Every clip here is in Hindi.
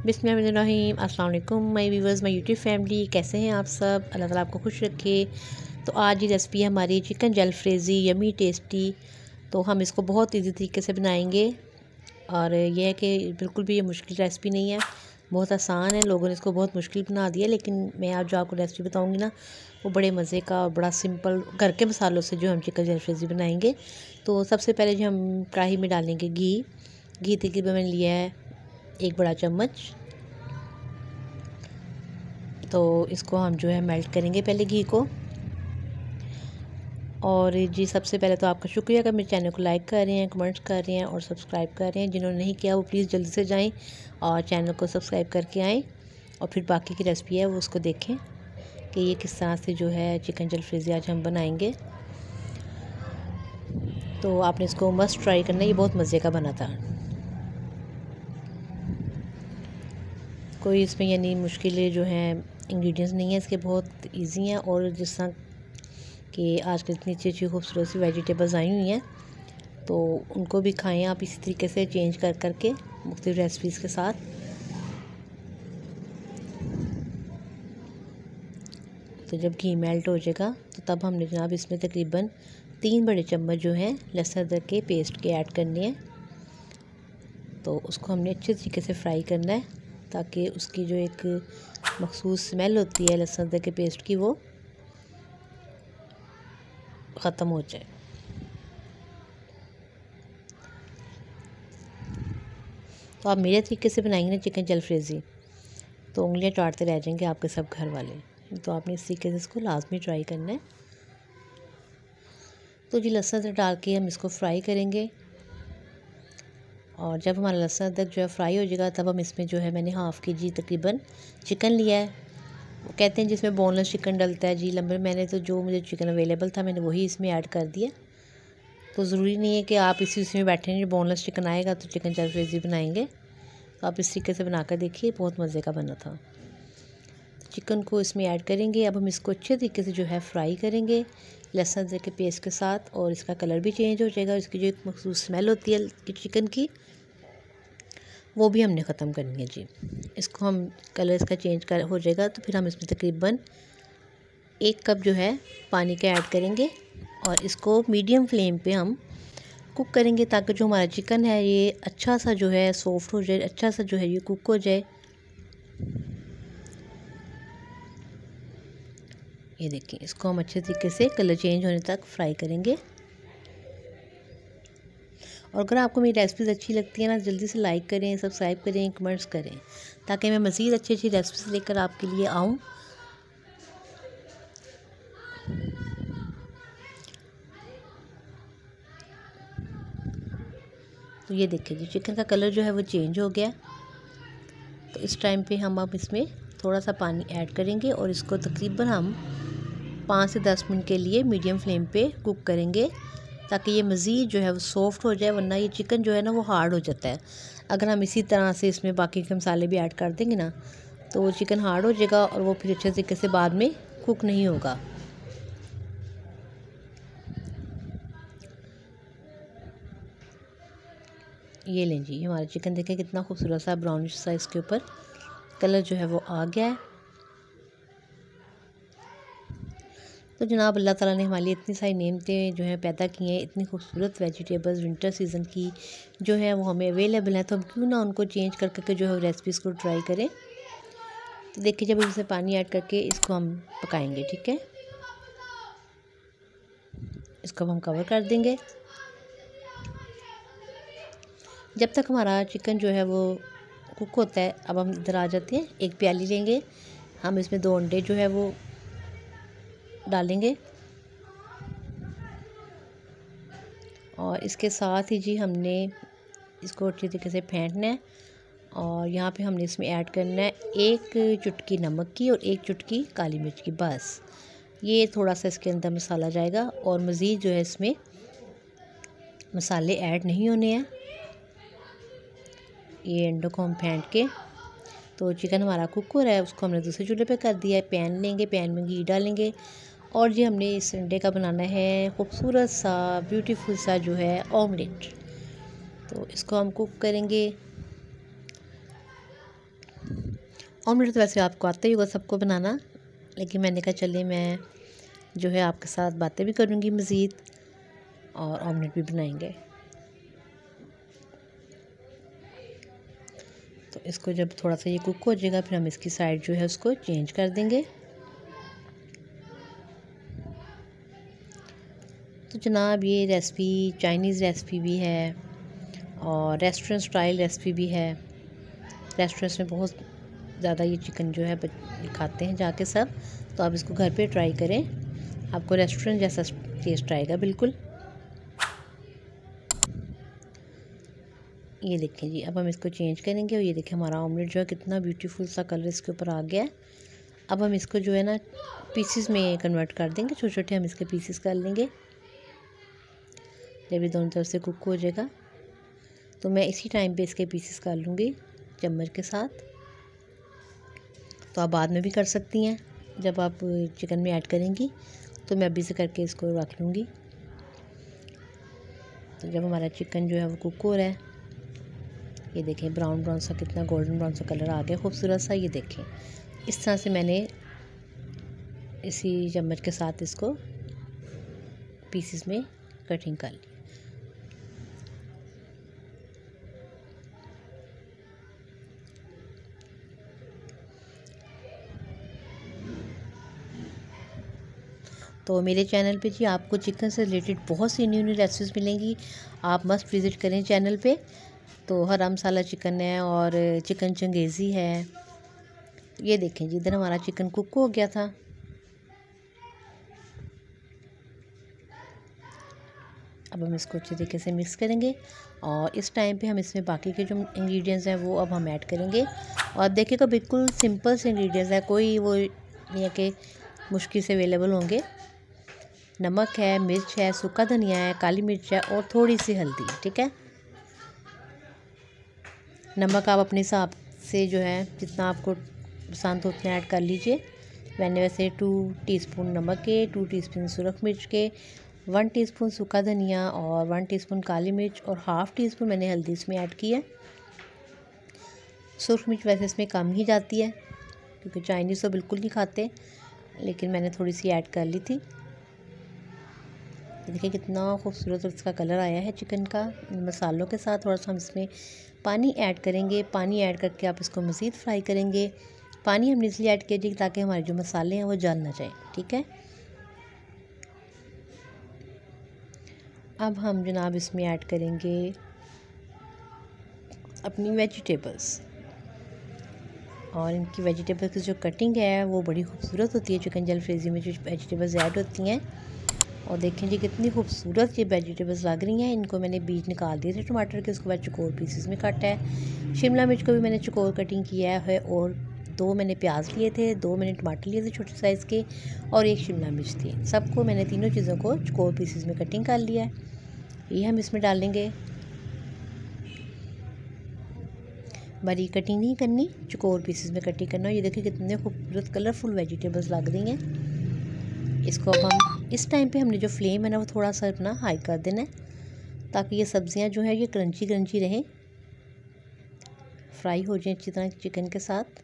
बिस्मिल्लाहिर्रहमानिर्रहीम। अस्सलाम वालेकुम my viewers, my YouTube family. कैसे हैं आप सब? अल्लाह ताला आपको खुश रखे। तो आज ये रेसिपी है हमारी चिकन जलफ्रेज़ी यमी टेस्टी। तो हम इसको बहुत इजी तरीके से बनाएंगे और यह है कि बिल्कुल भी ये मुश्किल रेसिपी नहीं है, बहुत आसान है। लोगों ने इसको बहुत मुश्किल बना दिया, लेकिन मैं आज जो आपको रेसिपी बताऊंगी ना, वो बड़े मज़े का और बड़ा सिंपल घर के मसालों से जो हम चिकन जलफ्रेज़ी बनाएंगे। तो सबसे पहले जो हम कढ़ाई में डालेंगे घी तकरीबन मैंने लिया है 1 बड़ा चम्मच। तो इसको हम जो है मेल्ट करेंगे पहले घी को। और जी सबसे पहले तो आपका शुक्रिया कि मेरे चैनल को लाइक कर रहे हैं, कमेंट्स कर रहे हैं और सब्सक्राइब कर रहे हैं। जिन्होंने नहीं किया वो प्लीज़ जल्दी से जाएं और चैनल को सब्सक्राइब करके आएँ और फिर बाकी की रेसिपी है वो उसको देखें कि ये किस तरह से जो है चिकन जलफ्रेज़ी आज हम बनाएंगे। तो आपने इसको मस्ट ट्राई करना, ये बहुत मज़े का बना था। कोई इसमें यानी मुश्किल जो है इंग्रेडिएंट्स नहीं है इसके, बहुत इजी हैं। और जिस तरह कि आजकल इतनी अच्छी अच्छी खूबसूरत सी वेजिटेबल्स आई हुई हैं, तो उनको भी खाएं आप इसी तरीके से चेंज कर करके मुख्तलिफ रेसिपीज़ के साथ। तो जब घी मेल्ट हो जाएगा तो तब हमने जनाब इसमें तकरीबन 3 बड़े चम्मच जो हैं लहसुन अदरक के पेस्ट के ऐड करने हैं। तो उसको हमने अच्छे तरीके से फ्राई करना है ताकि उसकी जो एक मखसूस स्मेल होती है लहसुन अदरक के पेस्ट की, वो ख़त्म हो जाए। तो आप मेरे तरीके से बनाएंगे ना चिकन जलफ्रेज़ी, तो उंगलियां चाटते रह जाएंगे आपके सब घर वाले। तो आपने इस तरीके से इसको लाजमी ट्राई करना है। तो जी लहसुन अदरक डाल के हम इसको फ्राई करेंगे और जब हमारा लहसुन अदरक जो है फ्राई हो जाएगा तब हम इसमें जो है मैंने हाफ़ kg तकरीबन चिकन लिया है। वो कहते हैं जिसमें बोनलेस चिकन डलता है जी लंबे, मैंने तो जो मुझे चिकन अवेलेबल था मैंने वही इसमें ऐड कर दिया। तो ज़रूरी नहीं है कि आप इसी में बैठे नहीं, बोनलेस चिकन आएगा तो चिकन जलफ्रेज़ी बनाएंगे। तो आप इस तरीके से बनाकर देखिए, बहुत मज़े का बना था। चिकन को इसमें ऐड करेंगे। अब हम इसको अच्छे तरीके से जो है फ्राई करेंगे लहसुन अदरक के पेस्ट के साथ, और इसका कलर भी चेंज हो जाएगा। इसकी जो एक मखसूस स्मेल होती है चिकन की, वो भी हमने ख़त्म करनी है जी। इसको हम कलर इसका चेंज हो जाएगा तो फिर हम इसमें तकरीबन 1 कप जो है पानी का ऐड करेंगे और इसको मीडियम फ्लेम पे हम कुक करेंगे ताकि जो हमारा चिकन है ये अच्छा सा जो है सॉफ्ट हो जाए, अच्छा सा जो है ये कुक हो जाए। ये देखिए, इसको हम अच्छे तरीके से कलर चेंज होने तक फ्राई करेंगे। और अगर आपको मेरी रेसिपीज़ अच्छी लगती है ना, जल्दी से लाइक करें, सब्सक्राइब करें, कमेंट्स करें ताकि मैं मज़ीद अच्छी अच्छी रेसिपीज़ लेकर आपके लिए आऊँ। तो ये देखिए जी चिकन का कलर जो है वो चेंज हो गया। तो इस टाइम पे हम अब इसमें थोड़ा सा पानी ऐड करेंगे और इसको तकरीबन हम 5 से 10 मिनट के लिए मीडियम फ्लेम पे कुक करेंगे ताकि ये मज़ीद जो है वो सॉफ्ट हो जाए, वरना ये चिकन जो है ना वो हार्ड हो जाता है। अगर हम इसी तरह से इसमें बाकी के मसाले भी ऐड कर देंगे ना, तो वो चिकन हार्ड हो जाएगा और वो फिर अच्छे तरीके से बाद में कुक नहीं होगा। ये लें जी, हमारा चिकन देखें कितना खूबसूरत सा ब्राउनिश सा इसके ऊपर कलर जो है वो आ गया है। तो जनाब अल्लाह ताला ने हमारे लिए इतनी सारी नेमतें जो है पैदा की हैं, इतनी खूबसूरत वेजिटेबल्स विंटर सीज़न की जो है वो हमें अवेलेबल हैं, तो हम क्यों ना उनको चेंज कर करके जो है रेसिपीज़ को ट्राई करें। तो देखिए जब इसमें पानी ऐड करके इसको हम पकाएंगे, ठीक है। इसको हम कवर कर देंगे जब तक हमारा चिकन जो है वो कुक होता है। अब हम इधर आ जाते हैं, एक प्याली लेंगे, हम इसमें 2 अंडे जो है वो डालेंगे और इसके साथ ही जी हमने इसको अच्छी तरीके से फेंटना है। और यहाँ पे हमने इसमें ऐड करना है 1 चुटकी नमक की और 1 चुटकी काली मिर्च की, बस ये थोड़ा सा इसके अंदर मसाला जाएगा और मज़ीद जो है इसमें मसाले ऐड नहीं होने हैं। ये अंडों को हम फेंट के, तो चिकन हमारा कुक हो रहा है, उसको हमने दूसरे चूल्हे पे कर दिया है। पैन लेंगे, पैन में घी डालेंगे और ये हमने इस संडे का बनाना है खूबसूरत सा ब्यूटीफुल सा जो है ऑमलेट। तो इसको हम कुक करेंगे। ऑमलेट तो वैसे आपको आता ही होगा सबको बनाना, लेकिन मैंने कहा चलिए मैं जो है आपके साथ बातें भी करूँगी मज़ीद और ऑमलेट भी बनाएंगे। तो इसको जब थोड़ा सा ये कुक हो जाएगा फिर हम इसकी साइड जो है उसको चेंज कर देंगे। तो जनाब ये रेसिपी चाइनीज़ रेसिपी भी है और रेस्टोरेंट स्टाइल रेसिपी भी है। रेस्टोरेंट्स में बहुत ज़्यादा ये चिकन जो है खाते हैं जाके सब, तो आप इसको घर पे ट्राई करें, आपको रेस्टोरेंट जैसा टेस्ट आएगा बिल्कुल। ये देखें जी, अब हम इसको चेंज करेंगे और ये देखें हमारा ऑमलेट जो है कितना ब्यूटीफुल सा कलर इसके ऊपर आ गया है। अब हम इसको जो है ना पीसेस में कन्वर्ट कर देंगे, छोटे छोटे हम इसके पीसेस कर लेंगे। जब ये दोनों तरफ से कुक हो जाएगा तो मैं इसी टाइम पे इसके पीसेस कर लूँगी चम्मच के साथ। तो आप बाद में भी कर सकती हैं, जब आप चिकन में ऐड करेंगी, तो मैं अभी से करके इसको रख लूँगी। तो जब हमारा चिकन जो है वो कुक हो रहा है, ये देखें ब्राउन ब्राउन सा कितना गोल्डन ब्राउन सा कलर आ गया खूबसूरत सा। ये देखें इस तरह से मैंने इसी चम्मच के साथ इसको पीसेस में कटिंग कर ली। तो मेरे चैनल पे जी आपको चिकन से रिलेटेड बहुत सी न्यू न्यू रेसिपीज़ मिलेंगी, आप मस्ट विज़िट करें चैनल पे। तो हरा मसाला चिकन है और चिकन चंगेज़ी है। ये देखें जी इधर हमारा चिकन कुक हो गया था। अब हम इसको अच्छे तरीके से मिक्स करेंगे और इस टाइम पे हम इसमें बाकी के जो इंग्रेडिएंट्स हैं वो अब हम ऐड करेंगे। और देखिएगा बिल्कुल सिंपल से इंग्रेडिएंट्स है, कोई वो नहीं है कि मुश्किल से अवेलेबल होंगे। नमक है, मिर्च है, सूखा धनिया है, काली मिर्च है और थोड़ी सी हल्दी, ठीक है। नमक आप अपने हिसाब से जो है जितना आपको पसंद हो उतना ऐड कर लीजिए। मैंने वैसे 2 टीस्पून नमक के, 2 टीस्पून सुरख मिर्च के, 1 टीस्पून सूखा धनिया और 1 टीस्पून काली मिर्च और हाफ़ टीस्पून मैंने हल्दी इसमें ऐड की है। सुरख मिर्च वैसे इसमें कम ही जाती है क्योंकि चाइनीज़ तो बिल्कुल नहीं खाते, लेकिन मैंने थोड़ी सी ऐड कर ली थी। देखिए कितना खूबसूरत इसका कलर आया है चिकन का। मसालों के साथ थोड़ा सा हम इसमें पानी ऐड करेंगे। पानी ऐड करके आप इसको मज़ीद फ्राई करेंगे। पानी हमने इसलिए ऐड किया जी ताकि हमारे जो मसाले हैं वो जल ना जाए, ठीक है। अब हम जनाब इसमें ऐड करेंगे अपनी वेजिटेबल्स, और इनकी वेजिटेबल्स की जो कटिंग है वो बड़ी खूबसूरत होती है। चिकन जलफ्रेज़ी में जो वेजिटेबल्स ऐड होती हैं, और देखें जी कितनी खूबसूरत ये वेजिटेबल्स लग रही हैं। इनको मैंने बीज निकाल दिए थे टमाटर के, उसके बाद चौकोर पीसेस में काटा है। शिमला मिर्च को भी मैंने चौकोर कटिंग किया है और 2 मैंने प्याज लिए थे, 2 मैंने टमाटर लिए थे छोटे साइज़ के और 1 शिमला मिर्च थी। सबको मैंने तीनों चीज़ों को चौकोर पीसेस में कटिंग कर लिया है। ये हम इसमें डालेंगे। बारीक कटिंग नहीं करनी, चौकोर पीसेस में कटिंग करना। ये देखिए कितने खूबसूरत कलरफुल वेजिटेबल्स लग रही हैं। इसको अब हम इस टाइम पे हमने जो फ्लेम है ना वो थोड़ा सा अपना हाई कर देना है ताकि ये सब्ज़ियां जो है ये क्रंची क्रंची रहें, फ्राई हो जाए अच्छी तरह चिकन के साथ।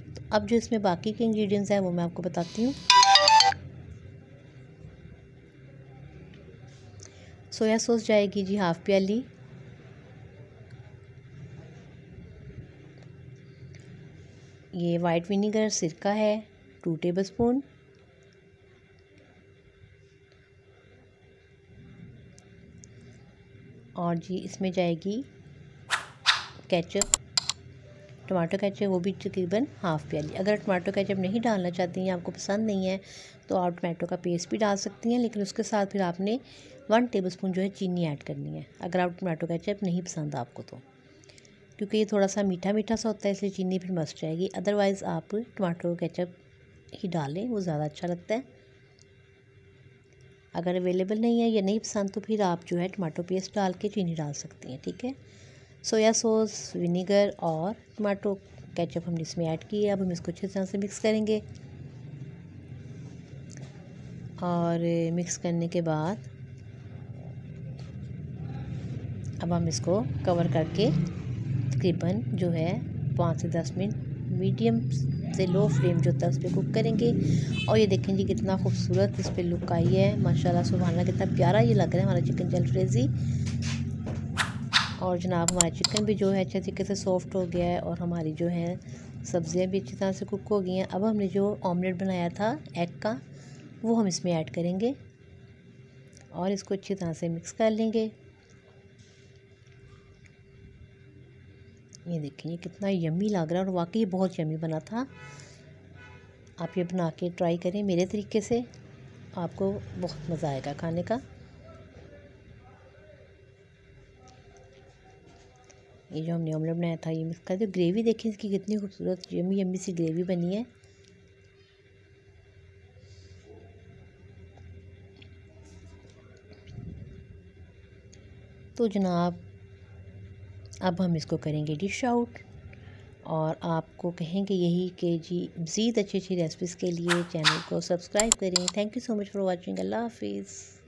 तो अब जो इसमें बाकी के इंग्रेडिएंट्स हैं वो मैं आपको बताती हूँ। सोया सॉस जाएगी जी हाफ़ प्याली, ये वाइट विनीगर सिरका है 2 टेबलस्पून, और जी इसमें जाएगी केचप, टमाटो केचप, वो भी तकरीबन हाफ़ प्याली। अगर टमाटो केचप नहीं डालना चाहती हैं, आपको पसंद नहीं है, तो आप टमाटो का पेस्ट भी डाल सकती हैं, लेकिन उसके साथ फिर आपने 1 टेबलस्पून जो है चीनी ऐड करनी है अगर आप टमाटो केचप नहीं पसंद आपको तो, क्योंकि ये थोड़ा सा मीठा मीठा सा होता है इसलिए चीनी फिर मस्ट जाएगी। अदरवाइज़ आप टमाटो केचप ही डालें, वो ज़्यादा अच्छा लगता है। अगर अवेलेबल नहीं है या नहीं पसंद तो फिर आप जो है टमाटो पेस्ट डाल के चीनी डाल सकती हैं, ठीक है। सोया सॉस, विनीगर और टमाटो केचप हमने इसमें ऐड की है। अब हम इसको अच्छी तरह से मिक्स करेंगे। और मिक्स करने के बाद अब हम इसको कवर करके तकरीबन जो है 5 से 10 मिनट मीडियम से लो फ्लेम जो होता है उस पर कुक करेंगे। और ये देखें जी कितना खूबसूरत इस पर लुक आई है, माशाल्लाह सुभान अल्लाह, कितना प्यारा ये लग रहा है हमारा चिकन जलफ्रेज़ी। और जनाब हमारा चिकन भी जो है अच्छे तरीके से सॉफ्ट हो गया है और हमारी जो है सब्ज़ियाँ भी अच्छी तरह से कुक हो गई हैं। अब हमने जो ऑमलेट बनाया था एग का वो हम इसमें ऐड करेंगे और इसको अच्छी तरह से मिक्स कर लेंगे। ये देखिए ये कितना यम्मी लग रहा है और वाकई बहुत यम्मी बना था। आप ये बना के ट्राई करें मेरे तरीके से, आपको बहुत मज़ा आएगा खाने का। ये जो हमने ऑमलेट बनाया था ये मिक्स कर दो। ग्रेवी देखिए इसकी कितनी खूबसूरत यम्मी यम्मी सी ग्रेवी बनी है। तो जनाब अब हम इसको करेंगे डिश आउट और आपको कहेंगे यही कि जी मज़ीद अच्छी अच्छी रेसिपीज़ के लिए चैनल को सब्सक्राइब करें। Thank you so much for watching. अल्लाह हाफिज़।